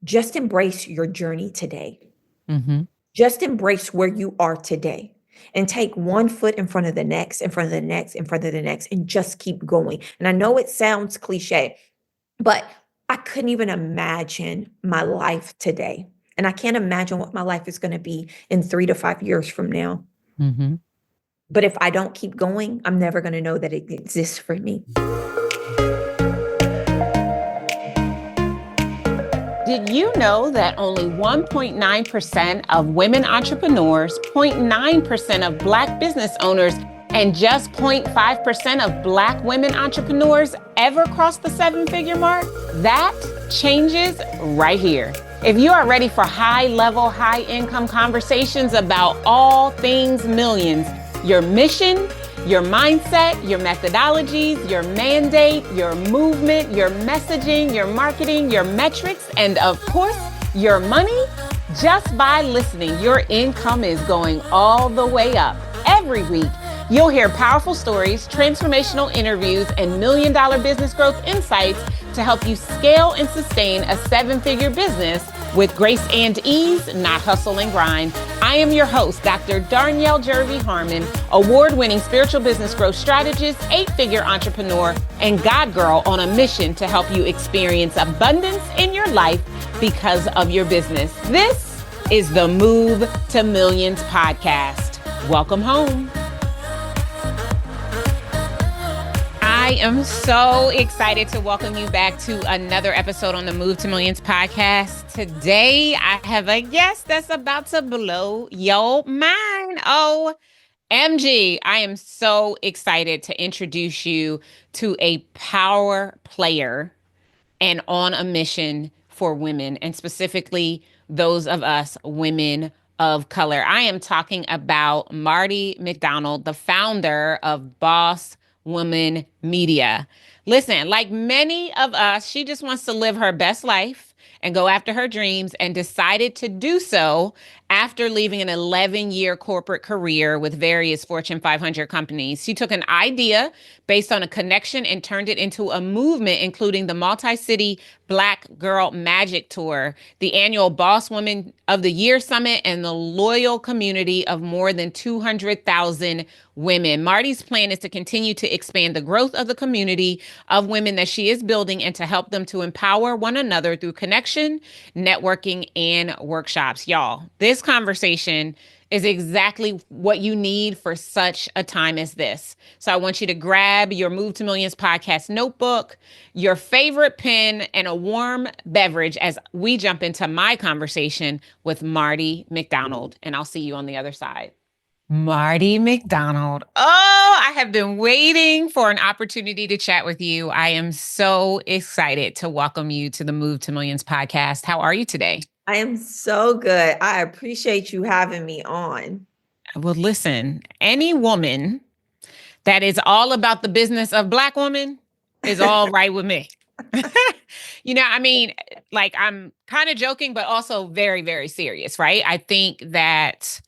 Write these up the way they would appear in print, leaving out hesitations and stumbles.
just embrace your journey today. Mm-hmm. Just embrace where you are today and take one foot in front of the next, in front of the next, in front of the next, and just keep going. And I know it sounds cliche, but I couldn't even imagine my life today. And I can't imagine what my life is going to be in 3 to 5 years from now. Mm-hmm. But if I don't keep going, I'm never going to know that it exists for me. Did you know that only 1.9% of women entrepreneurs, 0.9% of Black business owners, and just 0.5% of Black women entrepreneurs ever cross the seven-figure mark? That changes right here. If you are ready for high-level, high-income conversations about all things millions, your mission, your mindset, your methodologies, your mandate, your movement, your messaging, your marketing, your metrics, and of course, your money, just by listening, your income is going all the way up. Every week, you'll hear powerful stories, transformational interviews, and million-dollar business growth insights to help you scale and sustain a seven-figure business with grace and ease, not hustle and grind. I am your host, Dr. Darnyelle Jervey Harmon, award-winning spiritual business growth strategist, eight-figure entrepreneur, and God girl on a mission to help you experience abundance in your life because of your business. This is the Move to Millions podcast. Welcome home. I am so excited to welcome you back to another episode on the Move to Millions podcast. Today, I have a guest that's about to blow your mind. OMG. I am so excited to introduce you to a power player and on a mission for women, and specifically those of us women of color. I am talking about Marty McDonald, the founder of Boss Woman Media. Listen, like many of us, she just wants to live her best life and go after her dreams, and decided to do so after leaving an 11-year corporate career with various Fortune 500 companies. She took an idea based on a connection and turned it into a movement, including the multi-city Black Girl Magic Tour, the annual Boss Woman of the Year Summit, and the loyal community of more than 200,000 women. Marty's plan is to continue to expand the growth of the community of women that she is building, and to help them to empower one another through connection, networking, and workshops. Y'all, this conversation is exactly what you need for such a time as this. So I want you to grab your Move to Millions podcast notebook, your favorite pen, and a warm beverage as we jump into my conversation with Marty McDonald. And I'll see you on the other side. Marty McDonald. Oh, I have been waiting for an opportunity to chat with you. I am so excited to welcome you to the Move to Millions podcast. How are you today? I am so good. I appreciate you having me on. Well, listen, any woman that is all about the business of Black woman is all right with me. I mean, like, I'm kind of joking, but also very, very serious, right? I think that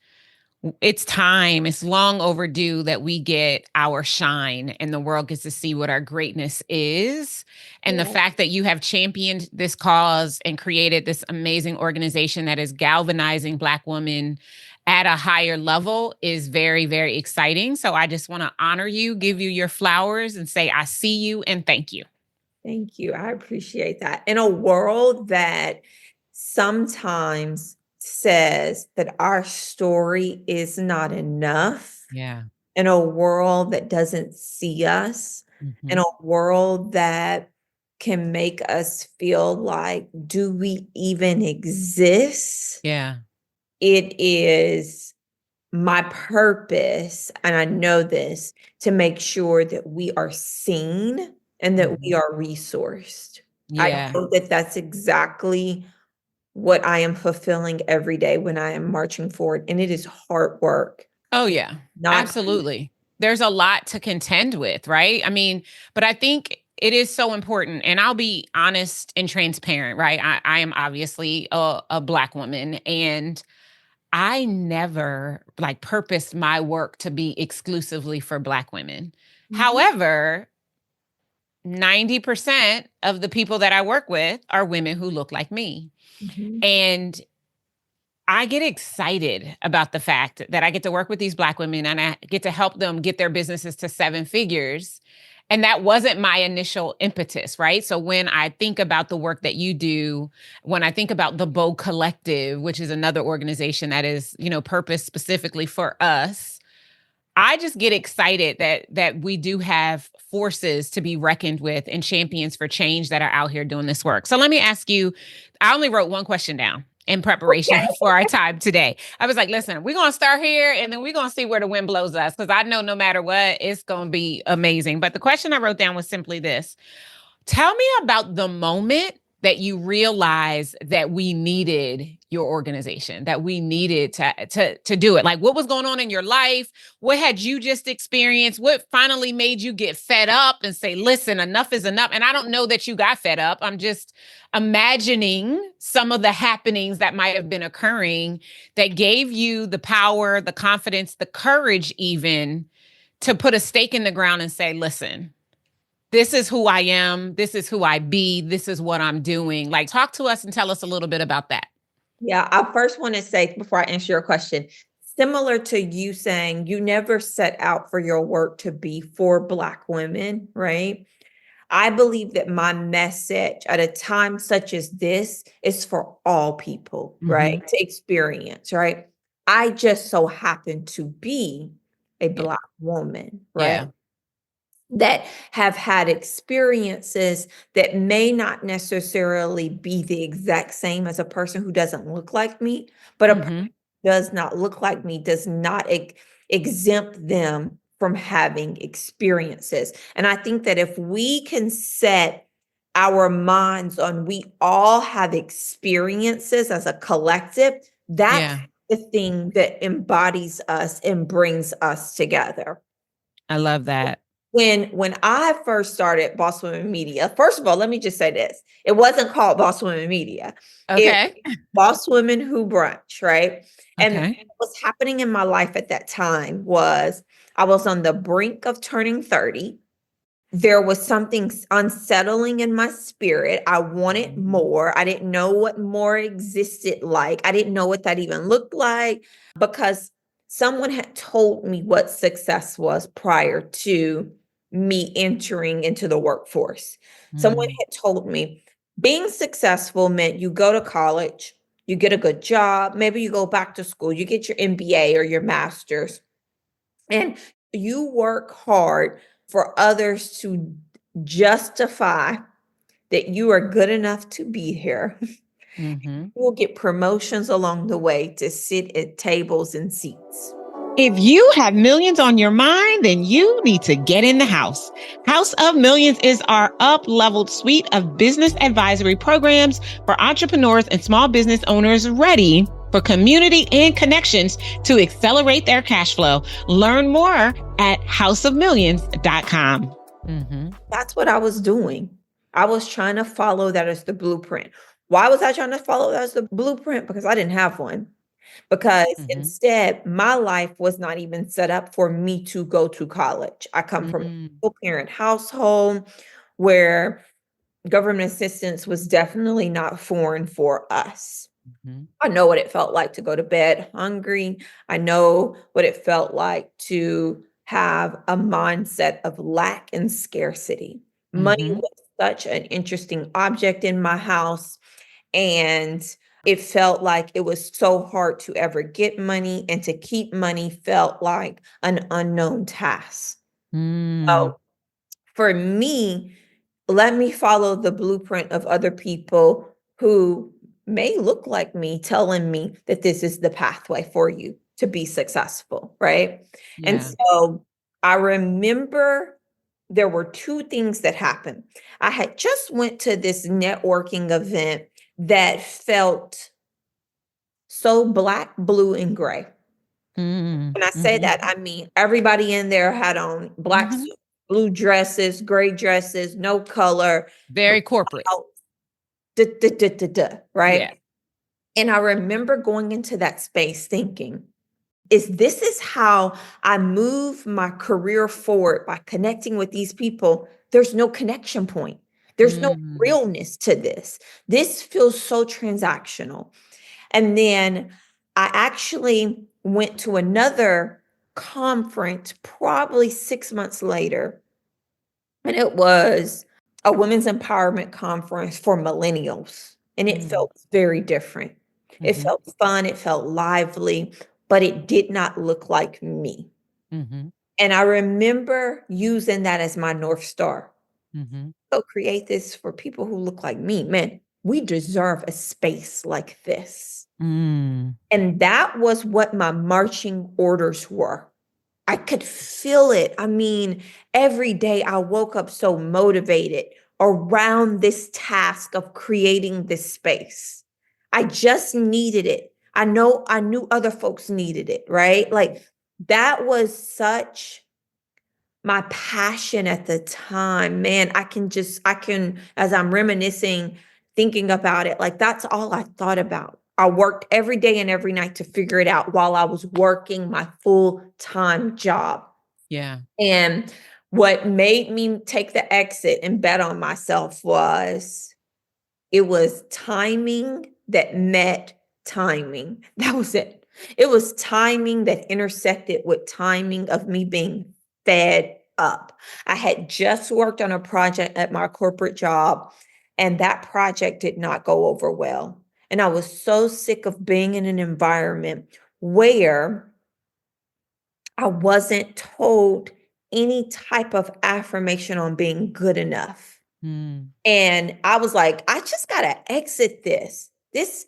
it's time, it's long overdue that we get our shine and the world gets to see what our greatness is. And the fact that you have championed this cause and created this amazing organization that is galvanizing Black women at a higher level is very, very exciting. So I just want to honor you, give you your flowers, and say, I see you and thank you. Thank you. I appreciate that. In a world that sometimes says that our story is not enough, Yeah. in a world that doesn't see us, in a world that can make us feel like, do we even exist? Yeah. It is my purpose, and I know this, to make sure that we are seen and that we are resourced. I know that that's exactly what I am fulfilling every day when I am marching forward, and it is hard work. Oh, yeah, absolutely. There's a lot to contend with, right? I mean, but I think it is so important, and I'll be honest and transparent, right? I am obviously a Black woman, and I never purposed my work to be exclusively for Black women. However, 90% of the people that I work with are women who look like me. And I get excited about the fact that I get to work with these Black women and I get to help them get their businesses to 7 figures. And that wasn't my initial impetus, right? So when I think about the work that you do, when I think about the Bow Collective, which is another organization that is, purpose specifically for us, I just get excited that we do have forces to be reckoned with and champions for change that are out here doing this work. So let me ask you, I only wrote one question down in preparation for our time today. I was like, listen, we're going to start here and then we're going to see where the wind blows us, because I know no matter what, it's going to be amazing. But the question I wrote down was simply this. Tell me about the moment that you realized that we needed your organization, that we needed to do it. Like, what was going on in your life? What had you just experienced? What finally made you get fed up and say, listen, enough is enough? And I don't know that you got fed up. I'm just imagining some of the happenings that might have been occurring that gave you the power, the confidence, the courage even to put a stake in the ground and say, listen, this is who I am. This is who I be. This is what I'm doing. Like, talk to us and tell us a little bit about that. Yeah, I first want to say, before I answer your question, similar to you saying you never set out for your work to be for Black women, right? I believe that my message at a time such as this is for all people, right? To experience, right? I just so happen to be a Black woman, right? Yeah. That have had experiences that may not necessarily be the exact same as a person who doesn't look like me, but a person who does not look like me does not exempt them from having experiences. And I think that if we can set our minds on we all have experiences as a collective, that's the thing that embodies us and brings us together. I love that. When I first started Boss Women Media, first of all, let me just say this. It wasn't called Boss Women Media. Okay. It Boss Women Who Brunch, right? And Okay. what's happening in my life at that time was I was on the brink of turning 30. There was something unsettling in my spirit. I wanted more. I didn't know what more existed like. I didn't know what that even looked like, because someone had told me what success was prior to me entering into the workforce. Someone had told me being successful meant you go to college, you get a good job, maybe you go back to school, you get your MBA or your master's, and you work hard for others to justify that you are good enough to be here. You will get promotions along the way to sit at tables and seats. If you have millions on your mind, then you need to get in the house. House of Millions is our up-leveled suite of business advisory programs for entrepreneurs and small business owners ready for community and connections to accelerate their cash flow. Learn more at houseofmillions.com. That's what I was doing. I was trying to follow that as the blueprint. Why was I trying to follow that as the blueprint? Because I didn't have one. Because instead, my life was not even set up for me to go to college. I come from a single-parent household where government assistance was definitely not foreign for us. I know what it felt like to go to bed hungry. I know what it felt like to have a mindset of lack and scarcity. Money was such an interesting object in my house, and it felt like it was so hard to ever get money, and to keep money felt like an unknown task. So for me, let me follow the blueprint of other people who may look like me, telling me that this is the pathway for you to be successful, right? And so I remember there were two things that happened. I had just went to this networking event that felt so Black, blue, and gray. When I say that, I mean everybody in there had on Black suits, blue dresses, gray dresses, no color. Very corporate. Right? Yeah. And I remember going into that space thinking, this is how I move my career forward by connecting with these people. There's no connection point. There's no realness to this. This feels so transactional. And then I actually went to another conference probably 6 months later, and it was a women's empowerment conference for millennials, and it felt very different. It felt fun, it felt lively, but it did not look like me. And I remember using that as my North Star. So create this for people who look like me. Man, we deserve a space like this. And that was what my marching orders were. I could feel it. I mean, every day I woke up so motivated around this task of creating this space. I just needed it. I knew other folks needed it, right? Like that was such my passion at the time. Man, I can, as I'm reminiscing, thinking about it, like that's all I thought about. I worked every day and every night to figure it out while I was working my full-time job. Yeah. And what made me take the exit and bet on myself it was timing that met timing. That was it. It was timing that intersected with timing of me being fed up. I had just worked on a project at my corporate job, and that project did not go over well. And I was so sick of being in an environment where I wasn't told any type of affirmation on being good enough. And I was like, I just gotta exit this. This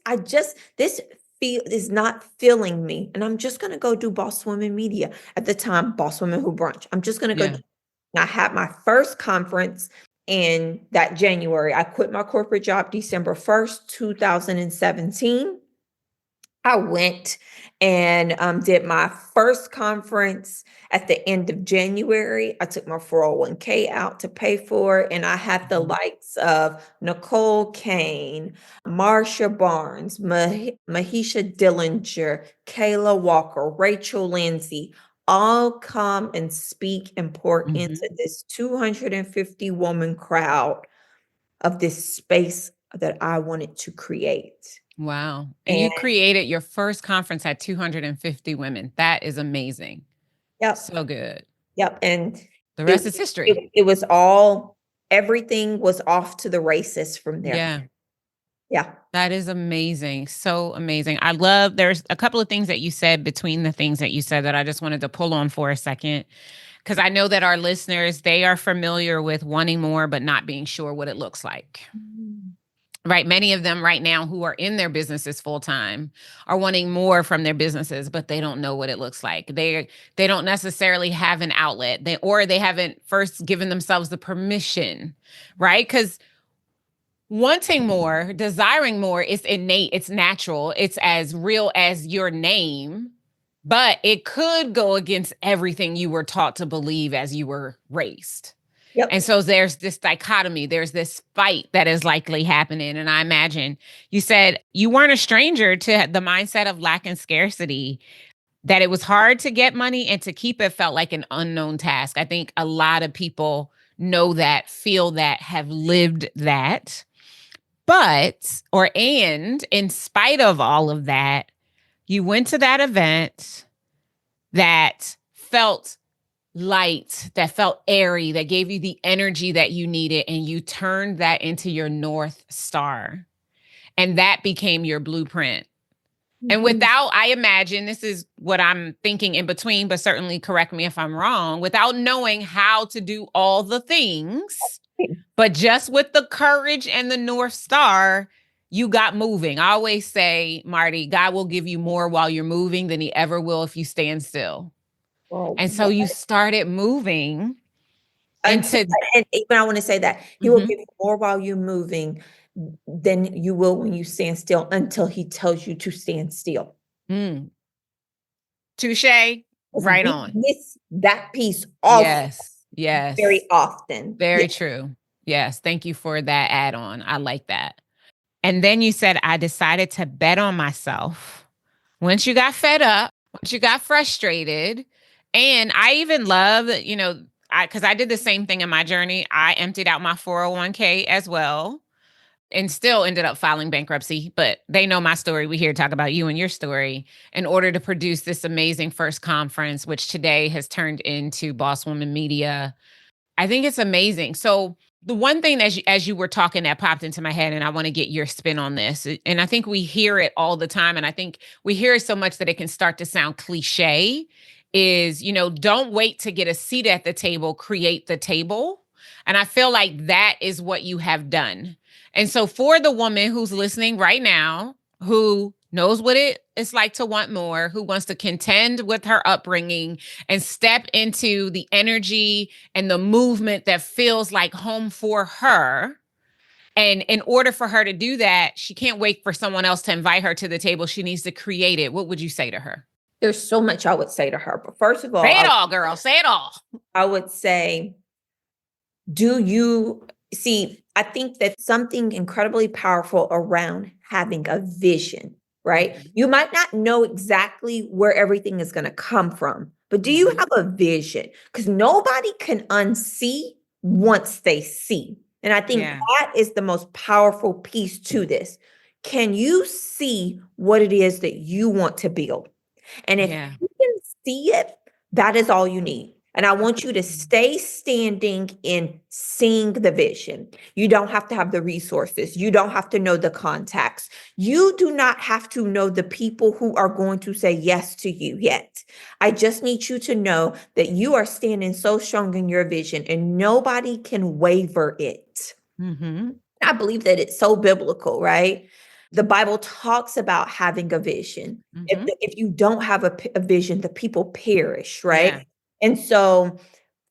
is not filling me. And I'm just gonna go do Boss Women Media. At the time, Boss Women Who Brunch. I'm just gonna go. I had my first conference in that January. I quit my corporate job December 1st, 2017. I went and did my first conference at the end of January. I took my 401k out to pay for it, and I had the likes of Nicole Kane, Marsha Barnes, Mahisha Dillinger, Kayla Walker, Rachel Lindsay, all come and speak and pour into this 250 woman crowd of this space that I wanted to create. Wow. And you created your first conference at 250 women. That is amazing. Yep. So good. Yep. And the rest is history. It was everything was off to the races from there. Yeah. Yeah. That is amazing. So amazing. There's a couple of things that you said between the things that you said that I just wanted to pull on for a second. Because I know that our listeners, they are familiar with wanting more, but not being sure what it looks like. Right. Many of them right now who are in their businesses full time are wanting more from their businesses, but they don't know what it looks like. They don't necessarily have an outlet. They haven't first given themselves the permission, right? Because wanting more, desiring more is innate, it's natural, it's as real as your name, but it could go against everything you were taught to believe as you were raised. Yep. And so there's this dichotomy, there's this fight that is likely happening. And I imagine you said you weren't a stranger to the mindset of lack and scarcity, that it was hard to get money and to keep it felt like an unknown task. I think a lot of people know that, feel that, have lived that. And in spite of all of that, you went to that event that felt light, that felt airy, that gave you the energy that you needed, and you turned that into your North Star. And that became your blueprint. And without, I imagine, this is what I'm thinking in between, but certainly correct me if I'm wrong, without knowing how to do all the things, but just with the courage and the North Star, you got moving. I always say, Marty, God will give you more while you're moving than he ever will if you stand still. And so you started moving. And even I want to say that he will give you more while you're moving than you will when you stand still, until he tells you to stand still. Touche. Right on. Miss that piece also. Yes. Very often. Very true. Yes. Thank you for that add-on. I like that. And then you said, I decided to bet on myself. Once you got fed up, once you got frustrated, and I even love, because I did the same thing in my journey. I emptied out my 401k as well and still ended up filing bankruptcy, but they know my story. We here to talk about you and your story in order to produce this amazing first conference, which today has turned into Boss Woman Media. I think it's amazing. So the one thing as you were talking that popped into my head, and I want to get your spin on this, and I think we hear it all the time, and I think we hear it so much that it can start to sound cliche, is, don't wait to get a seat at the table, create the table. And I feel like that is what you have done. And so for the woman who's listening right now, who knows what it's like to want more, who wants to contend with her upbringing and step into the energy and the movement that feels like home for her. And in order for her to do that, she can't wait for someone else to invite her to the table. She needs to create it. What would you say to her? There's so much I would say to her. But first of all, say it all, girl. Say it all. I would say, I think that something incredibly powerful around having a vision, right? Mm-hmm. You might not know exactly where everything is going to come from, but do you have a vision? Because nobody can unsee once they see. And I think that is the most powerful piece to this. Can you see what it is that you want to build? And if you can see it, that is all you need. And I want you to stay standing in seeing the vision. You don't have to have the resources. You don't have to know the contacts. You do not have to know the people who are going to say yes to you yet. I just need you to know that you are standing so strong in your vision and nobody can waver it. Mm-hmm. I believe that it's so biblical, right? The Bible talks about having a vision. Mm-hmm. If you don't have a vision, the people perish, right? Yeah. And so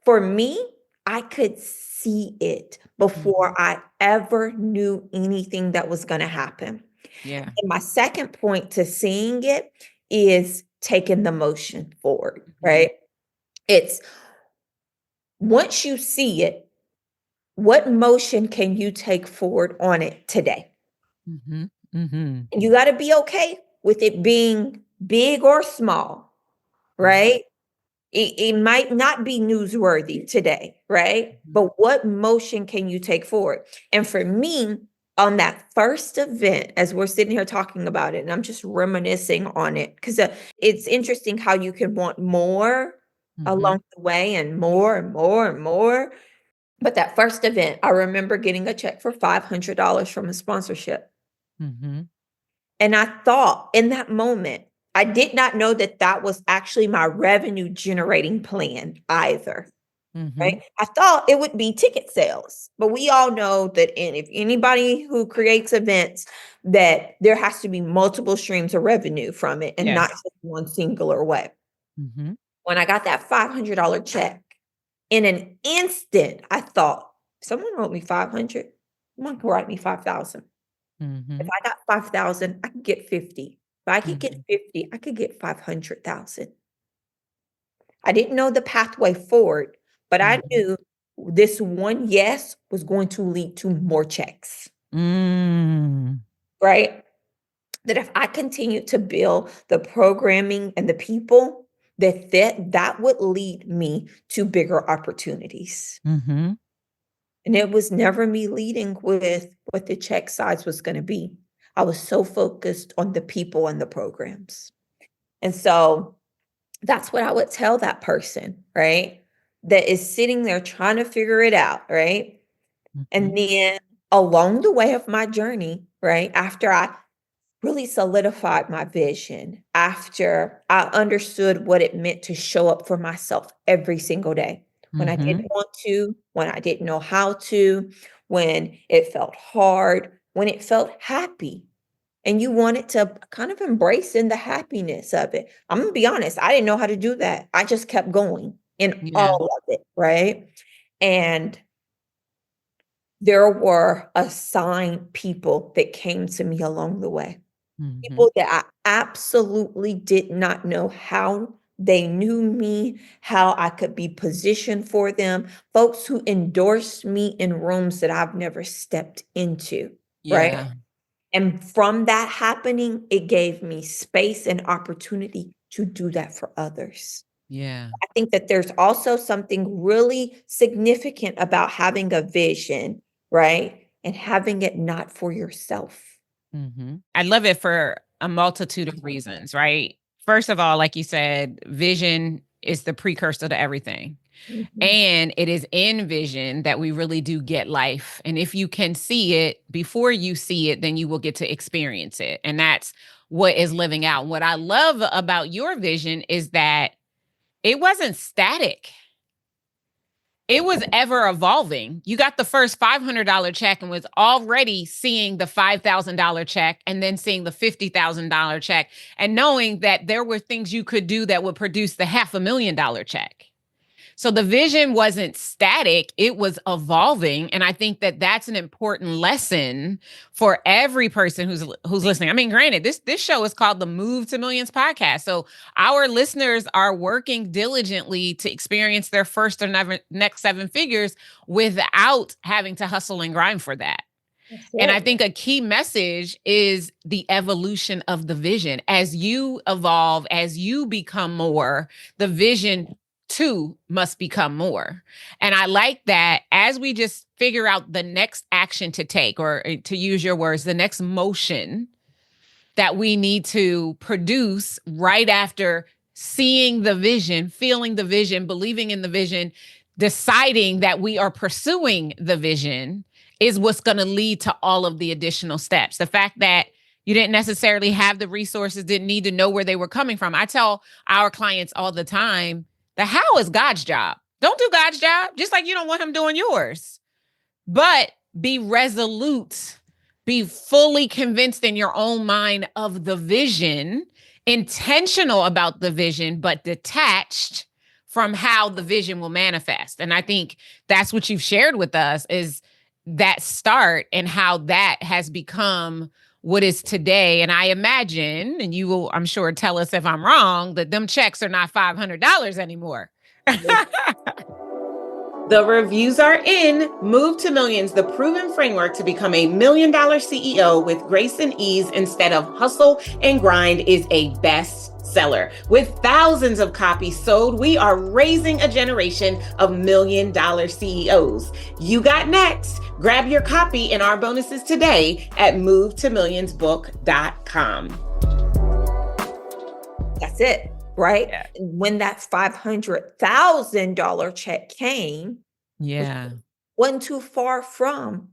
for me, I could see it before I ever knew anything that was going to happen. Yeah. And my second point to seeing it is taking the motion forward, right? It's once you see it, what motion can you take forward on it today? Mm-hmm. Mm-hmm. And you got to be okay with it being big or small, right? It might not be newsworthy today, right? But what motion can you take forward? And for me, on that first event, as we're sitting here talking about it, and I'm just reminiscing on it, because it's interesting how you can want more along the way and more and more and more. But that first event, I remember getting a check for $500 from a sponsorship. Mm-hmm. And I thought in that moment, I did not know that that was actually my revenue generating plan either. Mm-hmm. Right? I thought it would be ticket sales, but we all know that if anybody who creates events, that there has to be multiple streams of revenue from it and not just one singular way. Mm-hmm. When I got that $500 check, in an instant, I thought, someone wrote me 500, someone can write me 5,000. Mm-hmm. If I got 5,000, I could get 50. If I could get 50, I could get 500,000. I didn't know the pathway forward, but I knew this one yes was going to lead to more checks. Right? That if I continued to build the programming and the people, that would lead me to bigger opportunities. Mm-hmm. And it was never me leading with what the check size was going to be. I was so focused on the people and the programs. And so that's what I would tell that person, right? That is sitting there trying to figure it out, right? Mm-hmm. And then along the way of my journey, right, after I really solidified my vision, after I understood what it meant to show up for myself every single day, when I didn't want to, when I didn't know how to, when it felt hard, when it felt happy. And you wanted to kind of embrace in the happiness of it. I'm going to be honest, I didn't know how to do that. I just kept going in all of it, right? And there were assigned people that came to me along the way. People that I absolutely did not know how they knew me, how I could be positioned for them, folks who endorsed me in rooms that I've never stepped into, right? And from that happening, it gave me space and opportunity to do that for others. Yeah. I think that there's also something really significant about having a vision, right? And having it not for yourself. I love it for a multitude of reasons, right? First of all, like you said, vision is the precursor to everything. Mhm. And it is in vision that we really do get life. And if you can see it before you see it, then you will get to experience it. And that's what is living out. What I love about your vision is that it wasn't static. It was ever evolving. You got the first $500 check and was already seeing the $5,000 check and then seeing the $50,000 check and knowing that there were things you could do that would produce the $500,000 check. So the vision wasn't static, it was evolving. And I think that that's an important lesson for every person who's listening. I mean, granted, this show is called the Move to Millions podcast. So our listeners are working diligently to experience their first or next seven figures without having to hustle and grind for that. And I think a key message is the evolution of the vision. As you evolve, as you become more, the vision too must become more. And I like that as we just figure out the next action to take, or to use your words, the next motion that we need to produce right after seeing the vision, feeling the vision, believing in the vision, deciding that we are pursuing the vision is what's going to lead to all of the additional steps. The fact that you didn't necessarily have the resources, didn't need to know where they were coming from. I tell our clients all the time, the how is God's job. Don't do God's job, just like you don't want him doing yours. But be resolute, be fully convinced in your own mind of the vision, intentional about the vision, but detached from how the vision will manifest. And I think that's what you've shared with us is that start and how that has become what is today. And I imagine, and you will, I'm sure, tell us if I'm wrong, that them checks are not $500 anymore. The reviews are in. Move to Millions, the proven framework to become a $1 million CEO with grace and ease instead of hustle and grind, is a bestseller. With thousands of copies sold, we are raising a generation of $1 million CEOs. You got next. Grab your copy and our bonuses today at movetomillionsbook.com. That's it. Right? Yeah. When that $500,000 check came, wasn't too far from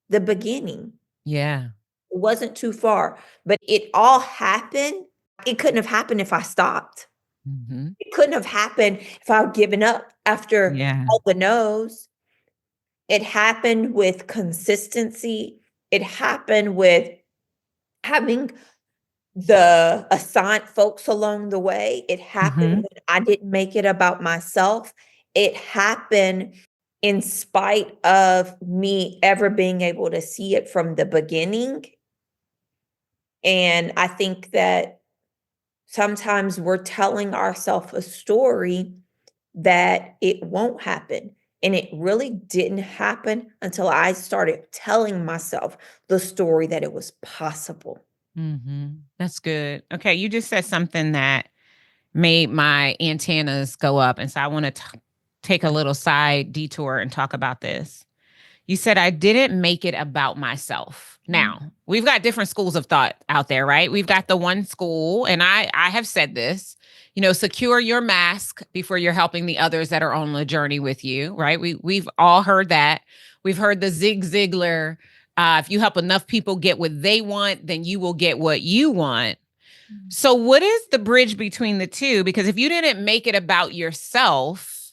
the beginning. Yeah. It wasn't too far, but it all happened. It couldn't have happened if I stopped. It couldn't have happened if I had given up after all the no's. It happened with consistency. It happened with having the assigned folks along the way. It happened when I didn't make it about myself. It happened in spite of me ever being able to see it from the beginning. And I think that sometimes we're telling ourselves a story that it won't happen. And it really didn't happen until I started telling myself the story that it was possible. That's good. Okay, you just said something that made my antennas go up. And so I want to take a little side detour and talk about this. You said, I didn't make it about myself. Now, we've got different schools of thought out there, right? We've got the one school, and I have said this, secure your mask before you're helping the others that are on the journey with you, right? We've all heard that. We've heard the Zig Ziglar, if you help enough people get what they want, then you will get what you want. So what is the bridge between the two? Because if you didn't make it about yourself,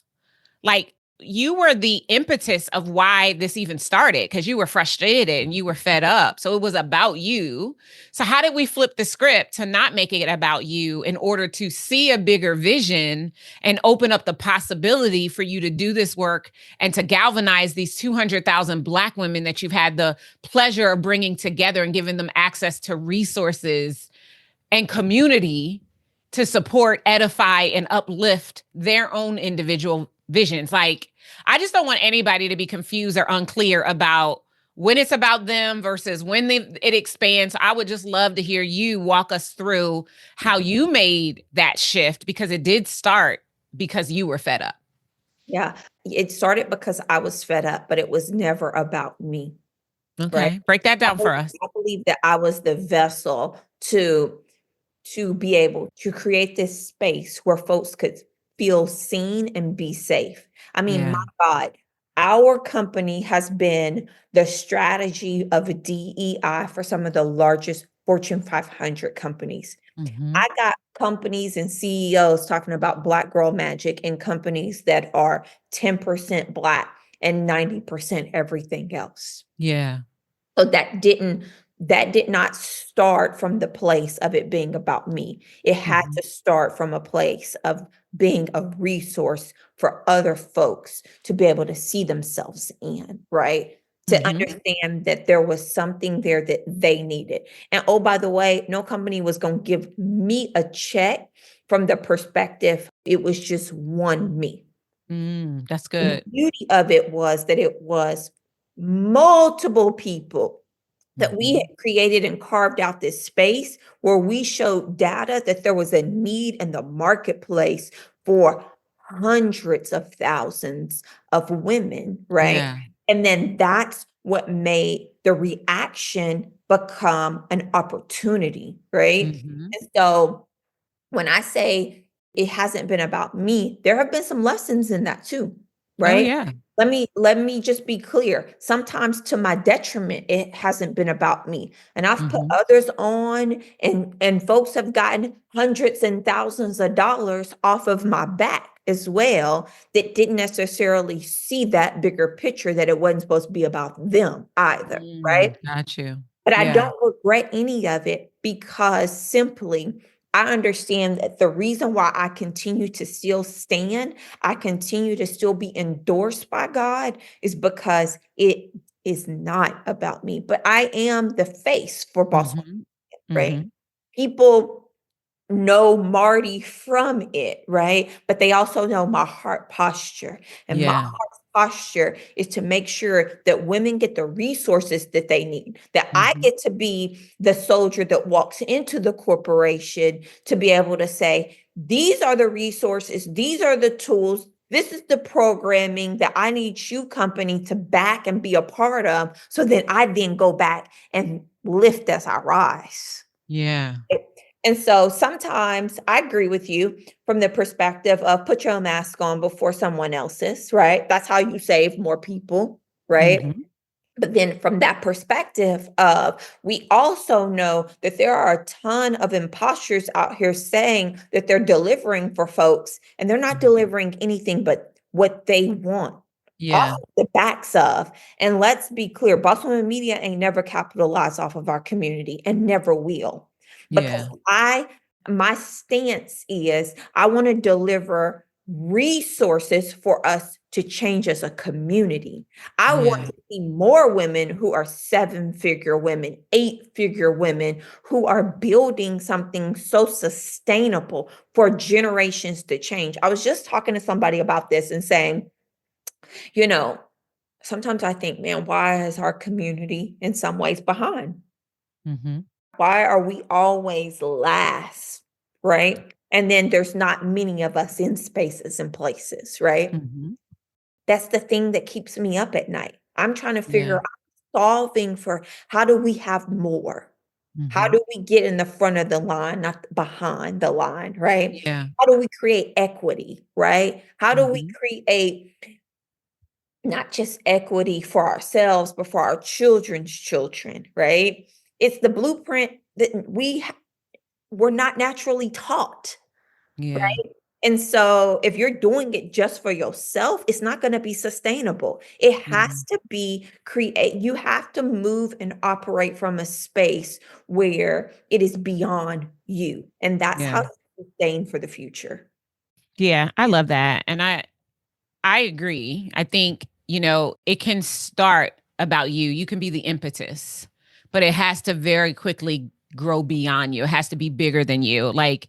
like you were the impetus of why this even started, because you were frustrated and you were fed up. So it was about you. So how did we flip the script to not make it about you in order to see a bigger vision and open up the possibility for you to do this work and to galvanize these 200,000 Black women that you've had the pleasure of bringing together and giving them access to resources and community to support, edify, and uplift their own individual visions? Like, I just don't want anybody to be confused or unclear about when it's about them versus when it expands. I would just love to hear you walk us through how you made that shift, because it did start because you were fed up? Yeah. It started because I was fed up, but it was never about me, right? Okay. Break that I down for believe us. I believe that I was the vessel to be able to create this space where folks could feel seen and be safe. I mean, my Yeah. God, our company has been the strategy of DEI for some of the largest Fortune 500 companies. Mm-hmm. I got companies and CEOs talking about Black Girl Magic and companies that are 10% Black and 90% everything else. Yeah. So that did not start from the place of it being about me. It had Mm-hmm. to start from a place of being a resource for other folks to be able to see themselves in, right? To Mm-hmm. understand that there was something there that they needed. And oh, by the way, no company was going to give me a check from the perspective it was just one me. That's And the good. beauty of it was that it was multiple people that we Mm-hmm. had created and carved out this space where we showed data that there was a need in the marketplace for hundreds of thousands of women, right? Yeah. And then that's what made the reaction become an opportunity, right? Mm-hmm. And so when I say it hasn't been about me, there have been some lessons in that too, Oh, right? yeah. Let me just be clear. Sometimes to my detriment, it hasn't been about me. And I've put Mm-hmm. others on and folks have gotten hundreds and thousands of dollars off of my back as well that didn't necessarily see that bigger picture that it wasn't supposed to be about them either, right? Got you. But I Yeah. don't regret any of it because simply I understand that the reason why I continue to still stand, I continue to still be endorsed by God is because it is not about me, but I am the face for Boss, Mm-hmm. right? Mm-hmm. People know Marty from it, right? But they also know my heart posture. And my Yeah. heart posture is to make sure that women get the resources that they need, that I Mm-hmm. get to be the soldier that walks into the corporation to be able to say, these are the resources, these are the tools. This is the programming that I need you company to back and be a part of so that I then go back and lift as I rise. Yeah. And so sometimes I agree with you from the perspective of put your mask on before someone else's, right? That's how you save more people, right? Mm-hmm. But then from that perspective of we also know that there are a ton of imposters out here saying that they're delivering for folks and they're not Mm-hmm. delivering anything but what they want off Yeah. of the backs of. And let's be clear, Boss Woman Media ain't never capitalized off of our community and never will. Because Yeah. my stance is I want to deliver resources for us to change as a community. I want Yeah. to see more women who are seven-figure women, eight-figure women who are building something so sustainable for generations to change. I was just talking to somebody about this and saying, you know, sometimes I think, man, why is our community in some ways behind? Mm-hmm. Why are we always last, right? And then there's not many of us in spaces and places, right? Mm-hmm. That's the thing that keeps me up at night. I'm trying to figure Yeah. out solving for how do we have more? How Mm-hmm. do we get in the front of the line, not behind the line, right? Yeah. How do we create equity, right? How do we Mm-hmm. create not just equity for ourselves, but for our children's children, right? It's the blueprint that we're not naturally taught, Yeah. right? And so if you're doing it just for yourself, it's not going to be sustainable. It Yeah. has to be you have to move and operate from a space where it is beyond you. And that's how Yeah. to sustain for the future. Yeah. I love that. And I agree. I think, it can start about you. You can be the impetus, but it has to very quickly grow beyond you. It has to be bigger than you. Like,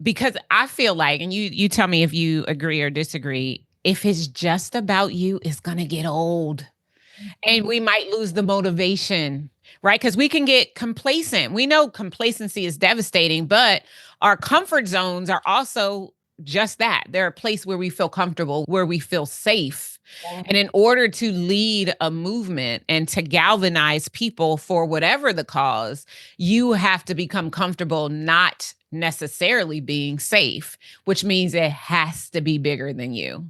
because I feel like, and you tell me if you agree or disagree, if it's just about you, it's gonna get old. And we might lose the motivation, right? Because we can get complacent. We know complacency is devastating, but our comfort zones are also just that. They're a place where we feel comfortable, where we feel safe. Yeah. And in order to lead a movement and to galvanize people for whatever the cause, you have to become comfortable not necessarily being safe, which means it has to be bigger than you.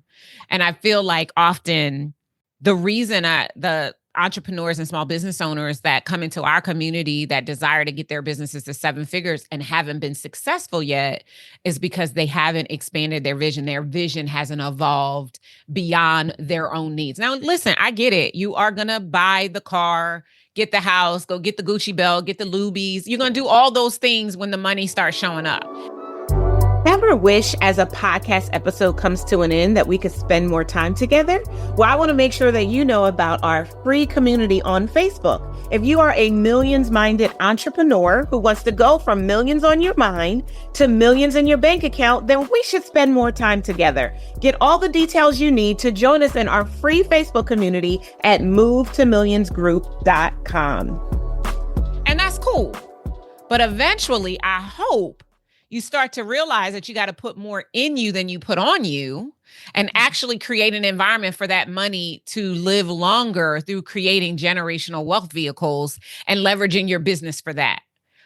And I feel like often the reason the entrepreneurs and small business owners that come into our community that desire to get their businesses to seven figures and haven't been successful yet is because they haven't expanded their vision. Their vision hasn't evolved beyond their own needs. Now, listen, I get it. You are going to buy the car, get the house, go get the Gucci belt, get the Lubies. You're going to do all those things when the money starts showing up. Ever wish as a podcast episode comes to an end that we could spend more time together? Well, I want to make sure that you know about our free community on Facebook. If you are a millions-minded entrepreneur who wants to go from millions on your mind to millions in your bank account, then we should spend more time together. Get all the details you need to join us in our free Facebook community at movetomillionsgroup.com. And that's cool. But eventually, I hope you start to realize that you got to put more in you than you put on you and actually create an environment for that money to live longer through creating generational wealth vehicles and leveraging your business for that.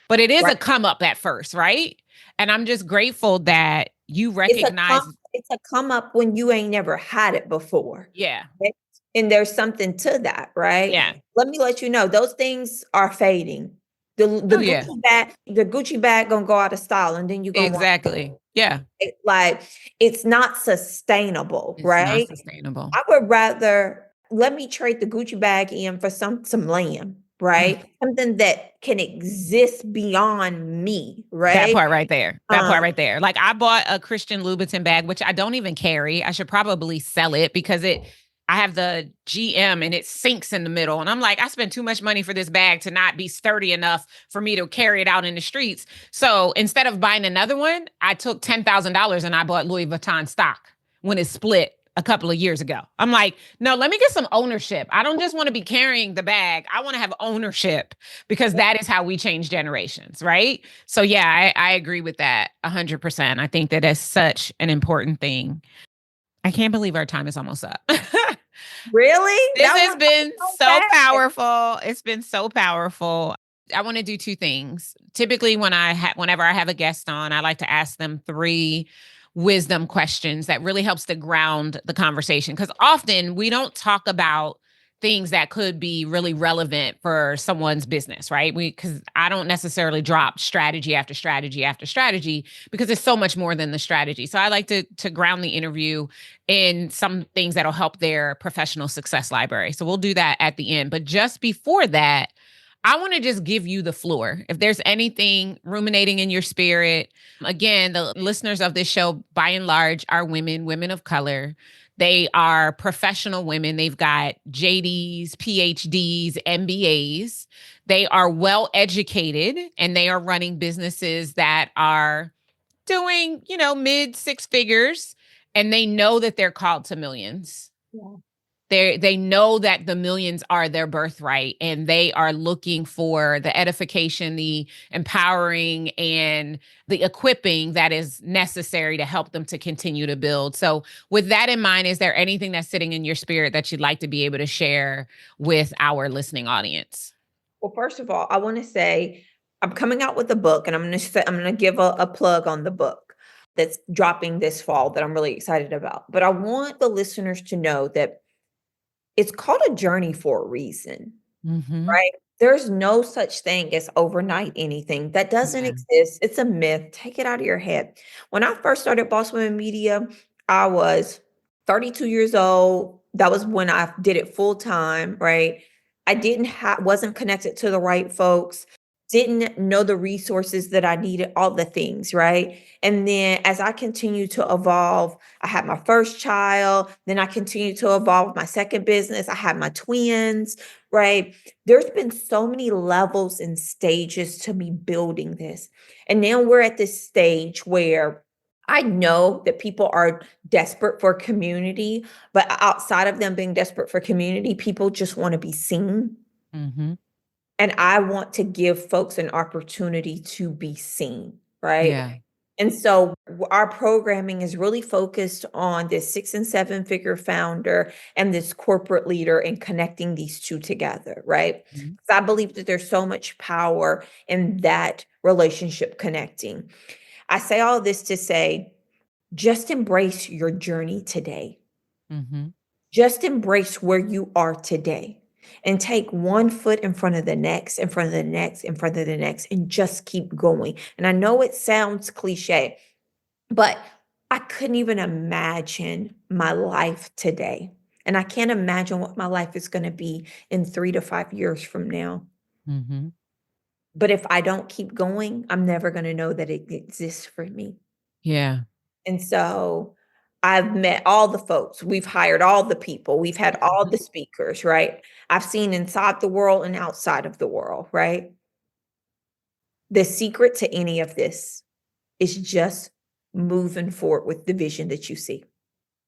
But it is a come up at first, right? And I'm just grateful that you recognize it's a come up when you ain't never had it before. Yeah. Right? And there's something to that, right? Yeah. Let me let you know, those things are fading. The Gucci bag gonna go out of style, and then you go exactly. Yeah. Like it's not sustainable, right? Not sustainable. I would rather let me trade the Gucci bag in for some land, right? Something that can exist beyond me, right? That part right there. Like I bought a Christian Louboutin bag, which I don't even carry. I should probably sell it because I have the GM and it sinks in the middle. And I'm like, I spent too much money for this bag to not be sturdy enough for me to carry it out in the streets. So instead of buying another one, I took $10,000 and I bought Louis Vuitton stock when it split a couple of years ago. I'm like, no, let me get some ownership. I don't just want to be carrying the bag. I want to have ownership because that is how we change generations, right? So yeah, I agree with that 100%. I think that is such an important thing. I can't believe our time is almost up. Really? This has been so powerful. It's been so powerful. I want to do two things. Typically, whenever I have a guest on, I like to ask them 3 wisdom questions that really helps to ground the conversation. Because often we don't talk about things that could be really relevant for someone's business, right? Because I don't necessarily drop strategy after strategy after strategy because it's so much more than the strategy. So I like to ground the interview in some things that'll help their professional success library. So we'll do that at the end. But just before that, I want to just give you the floor. If there's anything ruminating in your spirit, again, the listeners of this show, by and large, are women of color. They are professional women. They've got JDs, PhDs, MBAs. They are well educated and they are running businesses that are doing, mid 6 figures, and they know that they're called to millions. Yeah. They know that the millions are their birthright, and they are looking for the edification, the empowering, and the equipping that is necessary to help them to continue to build. So with that in mind, is there anything that's sitting in your spirit that you'd like to be able to share with our listening audience? Well, first of all, I want to say I'm coming out with a book, and I'm going to give a plug on the book that's dropping this fall that I'm really excited about. But I want the listeners to know that it's called a journey for a reason, right? There's no such thing as overnight anything. That doesn't exist. It's a myth. Take it out of your head. When I first started Boss Women Media, I was 32 years old. That was when I did it full time, right? I wasn't connected to the right folks, didn't know the resources that I needed, all the things, right? And then as I continued to evolve, I had my first child, then I continued to evolve with my second business. I had my twins, right? There's been so many levels and stages to me building this. And now we're at this stage where I know that people are desperate for community, but outside of them being desperate for community, people just want to be seen. And I want to give folks an opportunity to be seen, right? Yeah. And so our programming is really focused on this 6 and 7 figure founder and this corporate leader and connecting these two together, right? Mhm. 'Cause I believe that there's so much power in that relationship connecting. I say all this to say, just embrace your journey today. Mhm. Just embrace where you are today and take one foot in front of the next, in front of the next, in front of the next, and just keep going. And I know it sounds cliche, but I couldn't even imagine my life today. And I can't imagine what my life is going to be in 3 to 5 years from now. Mhm. But if I don't keep going, I'm never going to know that it exists for me. Yeah. And so I've met all the folks, we've hired all the people, we've had all the speakers, right? I've seen inside the world and outside of the world, right? The secret to any of this is just moving forward with the vision that you see.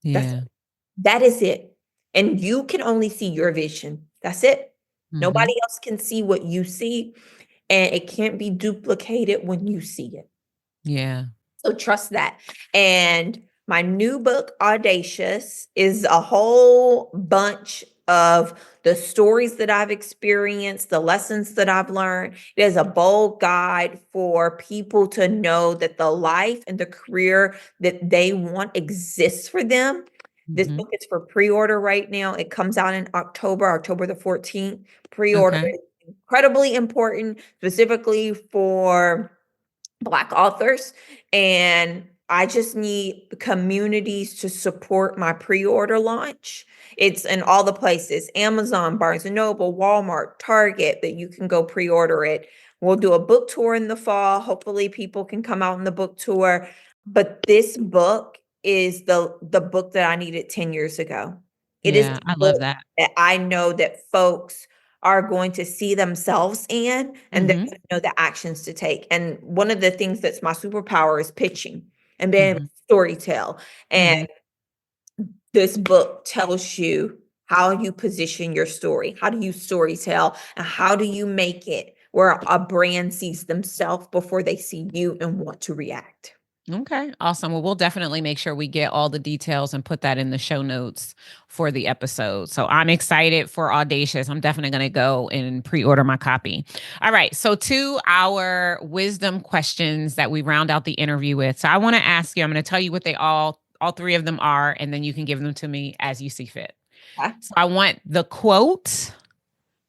That's Yeah. that is it. And you can only see your vision. That's it. Mhm. Nobody else can see what you see, and it can't be duplicated when you see it. Yeah. So trust that. And my new book, Audacious, is a whole bunch of the stories that I've experienced, the lessons that I've learned. It is a bold guide for people to know that the life and the career that they want exists for them. This Mhm. book is for pre-order right now. It comes out in October the 14th. Pre-order Okay. is incredibly important, specifically for Black authors, and I just need communities to support my pre-order launch. It's in all the places, Amazon, Barnes& and Noble, Walmart, Target, that you can go pre-order it. We'll do a book tour in the fall. Hopefully, people can come out in the book tour. But this book is the book that I needed 10 years ago. It is Yeah, the I love book that. that I know that folks are going to see themselves in, and they're Mhm. gonna know the actions to take. And one of the things that's my superpower is pitching and being able Mhm. to story tell. And Mhm. this book tells you how you position your story, how do you story tell, and how do you make it where a brand sees themselves before they see you and want to react. Okay, awesome. Well, we'll definitely make sure we get all the details and put that in the show notes for the episode. So I'm excited for Audacious. I'm definitely going to go and pre-order my copy. All right. So to our wisdom questions that we round out the interview with. So I want to ask you, I'm going to tell you what they all three of them are, and then you can give them to me as you see fit. Okay. So I want the quote,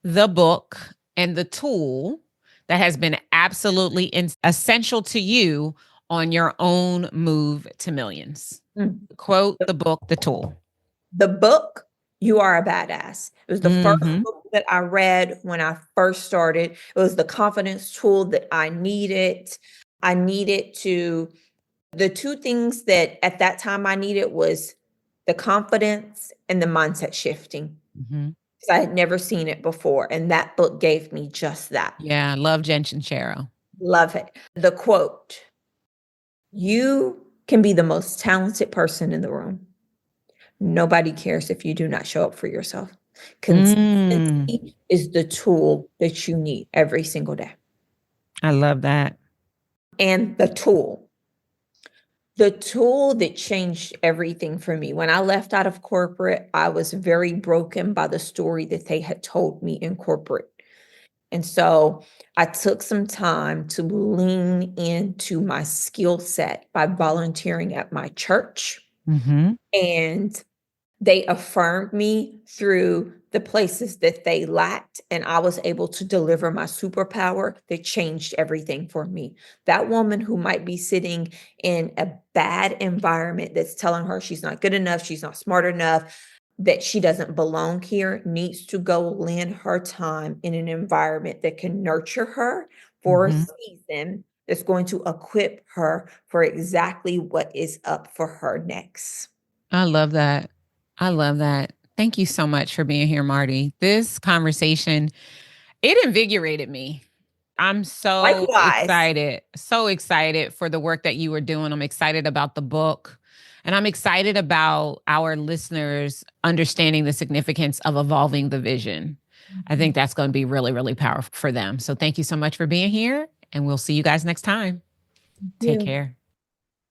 the book, and the tool that has been absolutely essential to you on your own move to millions. Mm. The quote, the book, the tool. The book, You Are a Badass. It was the first Mm-hmm. book that I read when I first started. It was the confidence tool that I needed. I needed to the two things that at that time I needed was the confidence and the mindset shifting, Mm-hmm. because I had never seen it before, and that book gave me just that. Yeah, I love Jen Sincero. Love it. The quote, "You can be the most talented person in the room. Nobody cares if you do not show up for yourself. Mm, Consistency is the tool that you need every single day." I love that. And the tool that changed everything for me. When I left out of corporate, I was very broken by the story that they had told me in corporate. And so I took some time to lean into my skill set by volunteering at my church. Mm-hmm. And they affirmed me through the places that they lacked, and I was able to deliver my superpower that changed everything for me. That woman who might be sitting in a bad environment that's telling her she's not good enough, she's not smart enough, that she doesn't belong here, needs to go lend her time in an environment that can nurture her for a Mm-hmm. season, that's going to equip her for exactly what is up for her next. I love that. I love that. Thank you so much for being here, Marty. This conversation, it invigorated me. I'm Likewise. so excited for the work that you were doing. I'm excited about the book. And I'm excited about our listeners understanding the significance of evolving the vision. I think that's going to be really, really powerful for them. So thank you so much for being here. And we'll see you guys next time. Take You. care.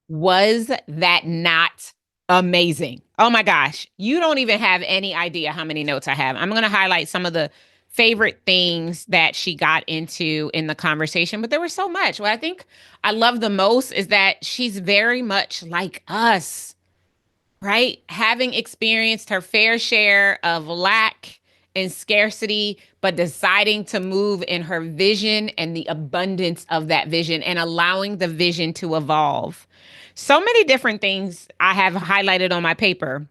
Was that not amazing? Oh my gosh. You don't even have any idea how many notes I have. I'm going to highlight some of the favorite things that she got into in the conversation, but there was so much. What I think I love the most is that she's very much like us, right? Having experienced her fair share of lack and scarcity, but deciding to move in her vision and the abundance of that vision and allowing the vision to evolve. So many different things I have highlighted on my paper.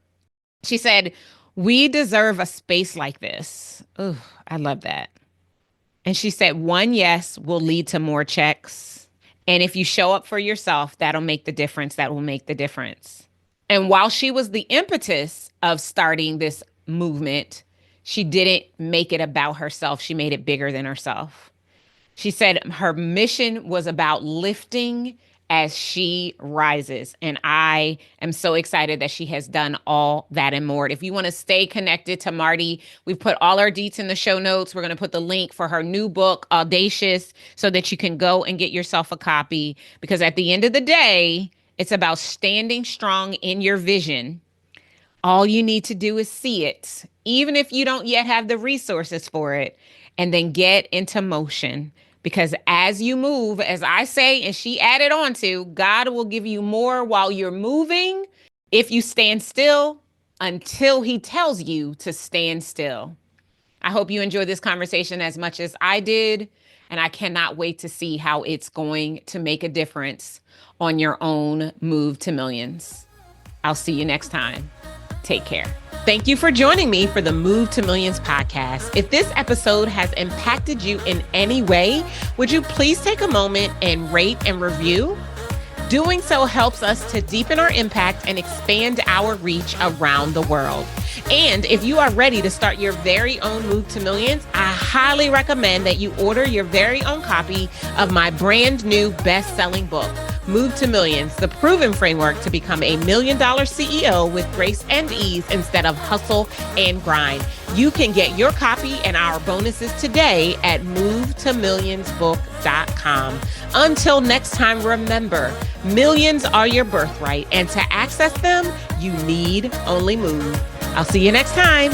She said, "We deserve a space like this." Ooh, I love that. And she said, "One yes will lead to more checks. And if you show up for yourself, that'll make the difference. That will make the difference." And while she was the impetus of starting this movement, she didn't make it about herself. She made it bigger than herself. She said her mission was about lifting as she rises. And I am so excited that she has done all that and more. If you want to stay connected to Marty, we've put all our deets in the show notes. We're going to put the link for her new book, Audacious, so that you can go and get yourself a copy. Because at the end of the day, it's about standing strong in your vision. All you need to do is see it, even if you don't yet have the resources for it, and then get into motion. Because as you move, as I say, and she added on to, God will give you more while you're moving if you stand still until he tells you to stand still. I hope you enjoyed this conversation as much as I did, and I cannot wait to see how it's going to make a difference on your own move to millions. I'll see you next time. Take care. Thank you for joining me for the Move to Millions podcast. If this episode has impacted you in any way, would you please take a moment and rate and review? Doing so helps us to deepen our impact and expand our reach around the world. And if you are ready to start your very own Move to Millions, I highly recommend that you order your very own copy of my brand new best-selling book, Move to Millions, the proven framework to become a $1 million CEO with grace and ease instead of hustle and grind. You can get your copy and our bonuses today at movetomillionsbook.com. Until next time, remember, millions are your birthright, and to access them, you need only move. I'll see you next time.